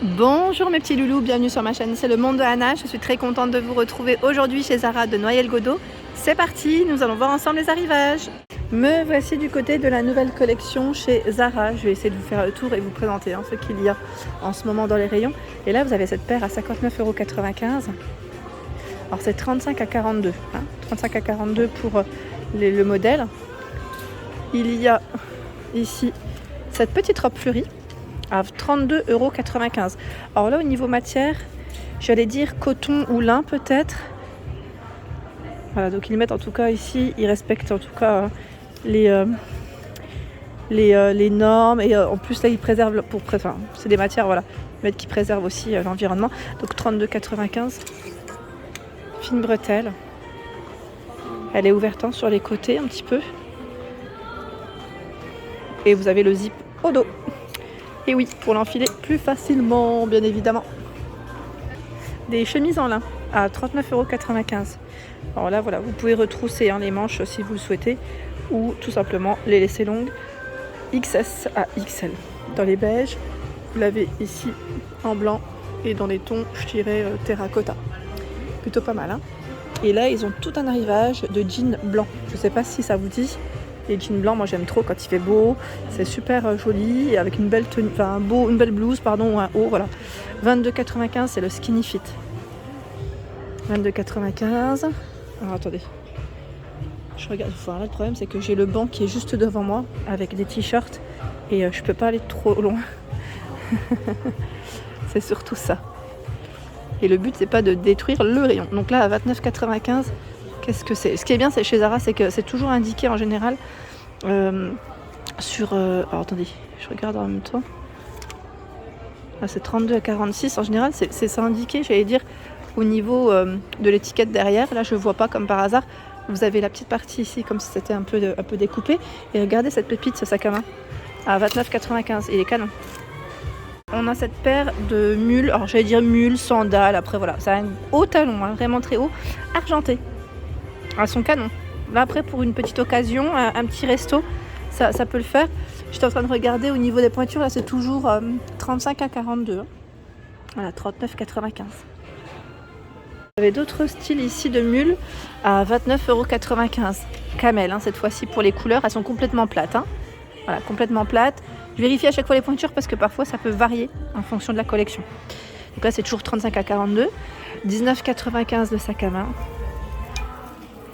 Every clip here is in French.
Bonjour mes petits loulous, bienvenue sur ma chaîne, c'est le monde de Anna. Je suis très contente de vous retrouver aujourd'hui chez Zara de Noyelles-Godault. C'est parti, nous allons voir ensemble les arrivages. Me voici du côté de la nouvelle collection chez Zara. Je vais essayer de vous faire le tour et vous présenter ce qu'il y a en ce moment dans les rayons. Et là vous avez cette paire à 59,95 €. Alors c'est 35 à 42, 35 à 42 pour le modèle. Il y a ici cette petite robe fleurie à 32,95 €. Alors là, au niveau matière, j'allais dire coton ou lin peut-être. Voilà, donc ils mettent en tout cas ici, ils respectent en tout cas les normes. Et en plus là, ils préservent, c'est des matières, voilà, ils mettent qui préservent aussi l'environnement. Donc 32,95 €. Fine bretelle. Elle est ouverte sur les côtés un petit peu. Et vous avez le zip au dos. Et oui, pour l'enfiler plus facilement, bien évidemment. Des chemises en lin à 39,95 €. Alors là, voilà, vous pouvez retrousser les manches si vous le souhaitez, ou tout simplement les laisser longues, XS à XL. Dans les beiges, vous l'avez ici en blanc et dans les tons, je dirais, terracotta. Plutôt pas mal, Et là, ils ont tout un arrivage de jeans blancs. Je ne sais pas si ça vous dit. Les jeans blancs, moi j'aime trop quand il fait beau, c'est super joli, et avec une belle tenue, une belle blouse, ou un haut, voilà. 22,95 €, c'est le skinny fit. 22,95 €. Alors attendez, je regarde. Là, le problème c'est que j'ai le banc qui est juste devant moi avec des t-shirts et je peux pas aller trop loin. C'est surtout ça. Et le but c'est pas de détruire le rayon. Donc là à 29,95 €. Qu'est-ce que c'est ? Ce qui est bien chez Zara, c'est que c'est toujours indiqué en général sur... alors attendez, je regarde en même temps. Là, c'est 32 à 46. En général, c'est indiqué, j'allais dire, au niveau de l'étiquette derrière. Là, je ne vois pas comme par hasard. Vous avez la petite partie ici, comme si c'était un peu découpé. Et regardez cette pépite, ce sac à main, à 29,95 €. Il est canon. On a cette paire de mules. Alors, j'allais dire mules, sandales. Après, voilà, ça a un haut talon, vraiment très haut, argenté. Elles sont canon. Là après pour une petite occasion, un petit resto, ça peut le faire. J'étais en train de regarder au niveau des pointures, là c'est toujours 35 à 42. Voilà, 39,95 €. Vous avez d'autres styles ici de mules à 29,95 €. Camel, cette fois-ci pour les couleurs, elles sont complètement plates. Voilà, complètement plates. Je vérifie à chaque fois les pointures parce que parfois ça peut varier en fonction de la collection. Donc là c'est toujours 35 à 42. 19,95 € le sac à main.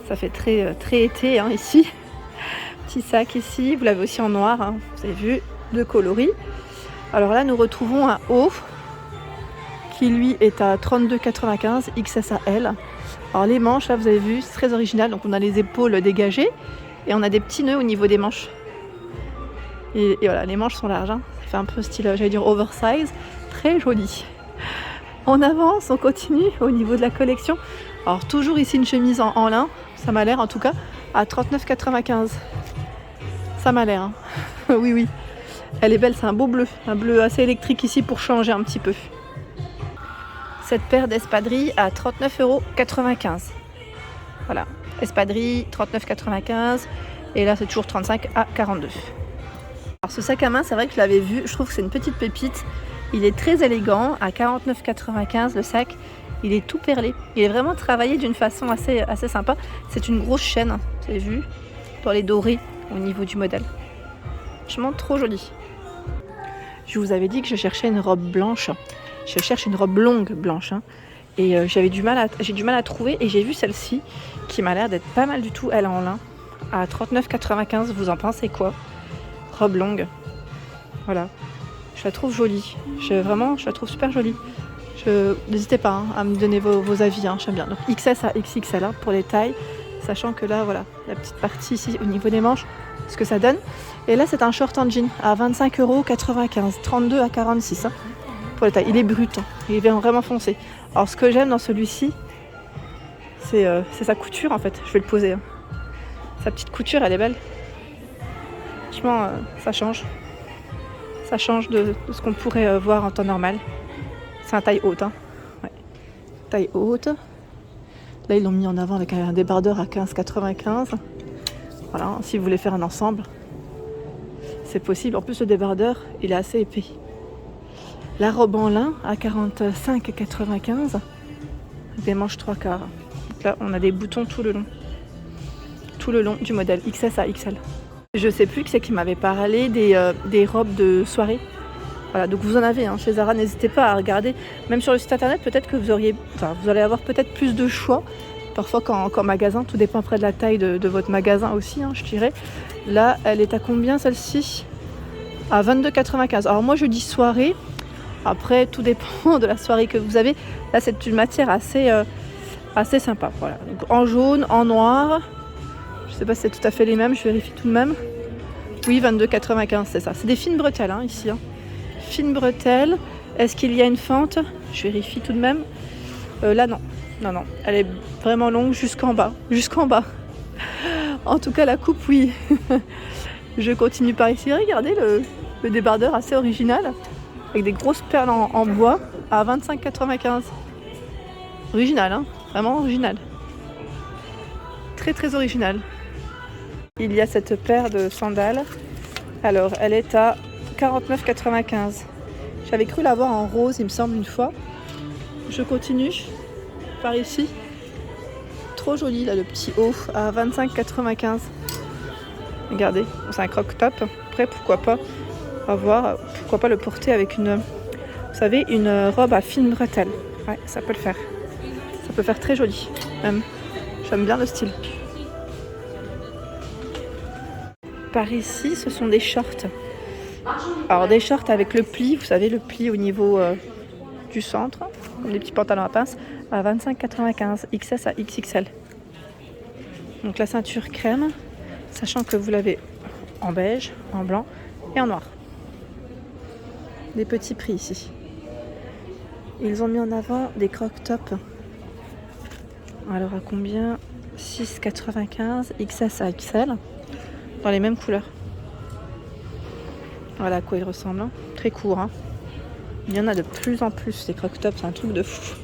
Ça fait très été ici. Petit sac ici, vous l'avez aussi en noir, vous avez vu, de coloris. Alors là, nous retrouvons un haut qui lui est à 32,95 € XS à L. Alors les manches, là vous avez vu, c'est très original. Donc on a les épaules dégagées et on a des petits nœuds au niveau des manches. Et voilà, les manches sont larges. Ça fait un peu style, j'allais dire oversize, très joli. On avance, on continue au niveau de la collection. Alors toujours ici une chemise en lin, ça m'a l'air en tout cas, à 39,95 €. Ça m'a l'air. Oui. Elle est belle, c'est un bleu assez électrique ici pour changer un petit peu. Cette paire d'espadrilles à 39,95 €. Voilà, espadrilles 39,95 €. Et là c'est toujours 35 à 42. Alors ce sac à main, c'est vrai que je l'avais vu, je trouve que c'est une petite pépite. Il est très élégant, à 49,95 € le sac. Il est tout perlé. Il est vraiment travaillé d'une façon assez sympa. C'est une grosse chaîne, vous avez vu, dans les dorés au niveau du modèle. Franchement, trop joli. Je vous avais dit que je cherchais une robe blanche. Je cherche une robe longue blanche. Et j'ai du mal à trouver. Et j'ai vu celle-ci qui m'a l'air d'être pas mal du tout. Elle est en lin. À 39,95 €. Vous en pensez quoi ? Robe longue. Voilà. Je la trouve jolie. Je la trouve super jolie. N'hésitez pas à me donner vos avis, j'aime bien. Donc XS à XXL pour les tailles, sachant que là, voilà, la petite partie ici au niveau des manches, ce que ça donne. Et là, c'est un short en jean à 25,95 €, 32 à 46 pour les tailles. Il est brut, il est vraiment foncé. Alors, ce que j'aime dans celui-ci, c'est sa couture en fait. Je vais le poser. Sa petite couture, elle est belle. Franchement, ça change. Ça change de ce qu'on pourrait voir en temps normal. C'est un taille haute. Ouais. Taille haute. Là, ils l'ont mis en avant avec un débardeur à 15,95 €. Voilà, si vous voulez faire un ensemble, c'est possible. En plus, le débardeur, il est assez épais. La robe en lin à 45,95. Des manches 3/4. Donc là, on a des boutons tout le long. Tout le long du modèle XS à XL. Je sais plus qui c'est qui m'avait parlé des robes de soirée. Voilà, donc vous en avez chez Zara, n'hésitez pas à regarder. Même sur le site internet, peut-être que vous allez avoir peut-être plus de choix. Parfois qu'en magasin, tout dépend après de la taille de votre magasin aussi, je dirais. Là, elle est à combien celle-ci? À 22,95. Alors moi je dis soirée. Après, tout dépend de la soirée que vous avez. Là, c'est une matière assez sympa. Voilà. Donc, en jaune, en noir. Je sais pas si c'est tout à fait les mêmes, je vérifie tout de même. Oui, 22,95, c'est ça. C'est des fines bretelles ici. Fines bretelles. Est-ce qu'il y a une fente? Je vérifie tout de même. Là, non. Non. Elle est vraiment longue jusqu'en bas. Jusqu'en bas. En tout cas, la coupe, oui. Je continue par ici. Regardez le débardeur assez original. Avec des grosses perles en bois à 25,95. Original, vraiment original. Très très original. Il y a cette paire de sandales. Alors, elle est à 49,95. J'avais cru l'avoir en rose, il me semble, une fois. Je continue par ici. Trop joli, là, le petit haut à 25,95. Regardez, c'est un croc-top. Après, pourquoi pas avoir, pourquoi pas le porter avec une robe à fines bretelles. Ouais, ça peut le faire. Ça peut faire très joli, même. J'aime bien le style. Par ici, ce sont des shorts. Alors des shorts avec le pli, vous savez, le pli au niveau du centre, comme des petits pantalons à pince, à 25,95, XS à XXL. Donc la ceinture crème, sachant que vous l'avez en beige, en blanc et en noir. Des petits prix ici. Ils ont mis en avant des croc-top. Alors à combien? 6,95, XS à XL. Dans les mêmes couleurs. Voilà à quoi il ressemble. Très court. Il y en a de plus en plus des croc-tops, c'est un truc de fou.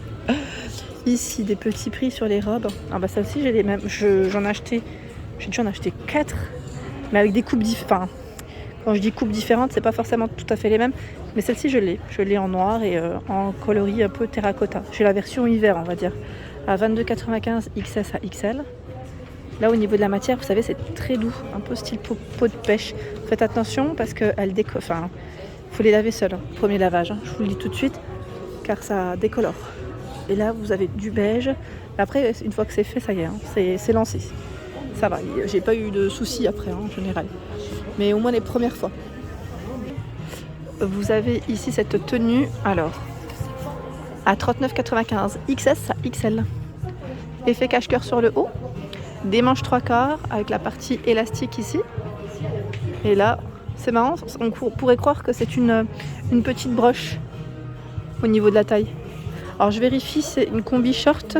Ici, des petits prix sur les robes. Ah bah ça aussi, j'ai les mêmes. J'en ai acheté. J'ai dû en acheter 4. Mais avec des coupes différentes. Quand je dis coupes différentes, c'est pas forcément tout à fait les mêmes. Mais celle-ci, je l'ai. Je l'ai en noir et en coloris un peu terracotta. J'ai la version hiver, on va dire. À 22,95 XS à XL. Là, au niveau de la matière, vous savez, c'est très doux, un peu style peau de pêche. Faites attention parce qu'elle décolore. Enfin, il faut les laver seuls, premier lavage. Je vous le dis tout de suite, car ça décolore. Et là, vous avez du beige. Après, une fois que c'est fait, ça y est, c'est lancé. Ça va, j'ai pas eu de soucis après, en général. Mais au moins les premières fois. Vous avez ici cette tenue, alors, à 39,95, XS à XL. Effet cache-cœur sur le haut. Des manches 3/4 avec la partie élastique ici. Et là, c'est marrant, on pourrait croire que c'est une petite broche au niveau de la taille. Alors je vérifie, c'est une combi short.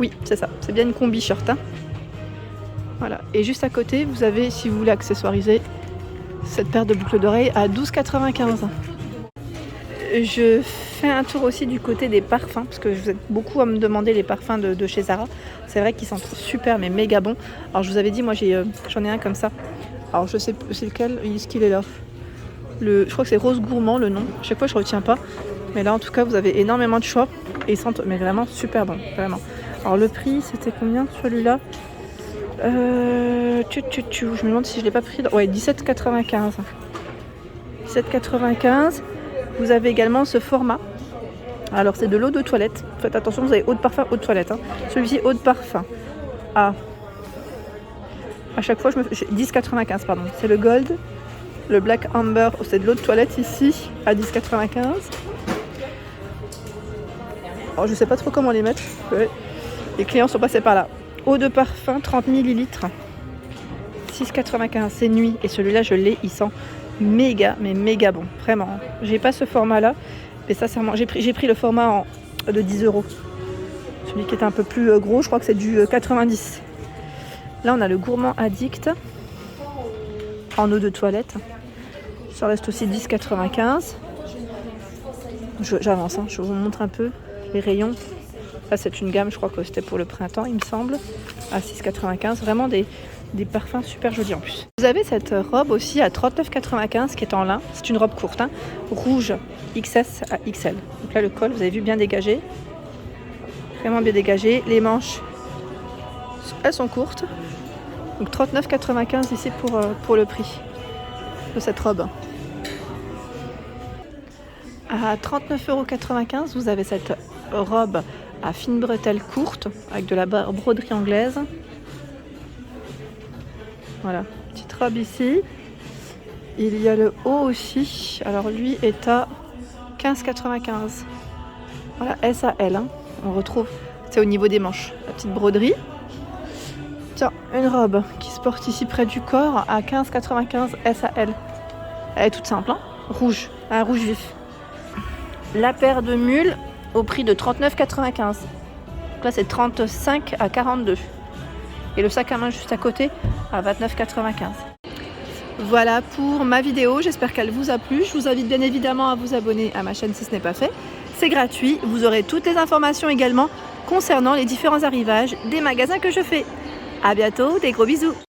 Oui, c'est ça, c'est bien une combi short. Voilà. Et juste à côté, vous avez, si vous voulez accessoiriser, cette paire de boucles d'oreilles à 12,95. Je fais un tour aussi du côté des parfums, parce que vous êtes beaucoup à me demander les parfums de chez Zara. C'est vrai qu'ils sont super, mais méga bons. Alors je vous avais dit, moi j'en ai un comme ça. Alors je sais plus c'est lequel, est-ce qu'il est là. Je crois que c'est Rose Gourmand le nom. À chaque fois je retiens pas. Mais là en tout cas vous avez énormément de choix. Et ils sentent mais vraiment super bons, vraiment. Alors le prix c'était combien celui-là? Je me demande si je l'ai pas pris. Ouais, 17,95. 17,95. Vous avez également ce format. Alors c'est de l'eau de toilette. Faites attention, vous avez eau de parfum, eau de toilette. Celui-ci, eau de parfum. À chaque fois, 10,95 pardon. C'est le gold. Le black amber, c'est de l'eau de toilette ici, à 10,95. Alors je sais pas trop comment les mettre. Ouais. Les clients sont passés par là. Eau de parfum, 30 ml. 6,95, c'est nuit. Et celui-là, je l'ai, il sent méga, mais méga bon. Vraiment. J'ai pas ce format-là. Mais sincèrement, j'ai pris le format de 10 €. Celui qui est un peu plus gros, je crois que c'est du 90. Là, on a le Gourmand Addict en eau de toilette. Ça reste aussi 10,95. J'avance, je vous montre un peu les rayons. Là, c'est une gamme, je crois que c'était pour le printemps, il me semble, à 6,95. Vraiment des des parfums super jolis en plus. Vous avez cette robe aussi à 39,95 qui est en lin. C'est une robe courte, hein, rouge XS à XL. Donc là le col, vous avez vu, bien dégagé. Vraiment bien dégagé. Les manches, elles sont courtes. Donc 39,95 ici pour le prix de cette robe. À 39,95 €, vous avez cette robe à fine bretelle courte avec de la broderie anglaise. Voilà, petite robe ici. Il y a le haut aussi. Alors lui est à 15,95 €. Voilà, S à L. Hein. On retrouve, c'est au niveau des manches, la petite broderie. Tiens, une robe qui se porte ici près du corps à 15,95 € S à L. Elle est toute simple, hein, rouge, un rouge vif. La paire de mules au prix de 39,95 €. Donc là, c'est 35 à 42. Et le sac à main juste à côté à 29,95 €. Voilà pour ma vidéo. J'espère qu'elle vous a plu. Je vous invite bien évidemment à vous abonner à ma chaîne si ce n'est pas fait. C'est gratuit. Vous aurez toutes les informations également concernant les différents arrivages des magasins que je fais. À bientôt. Des gros bisous.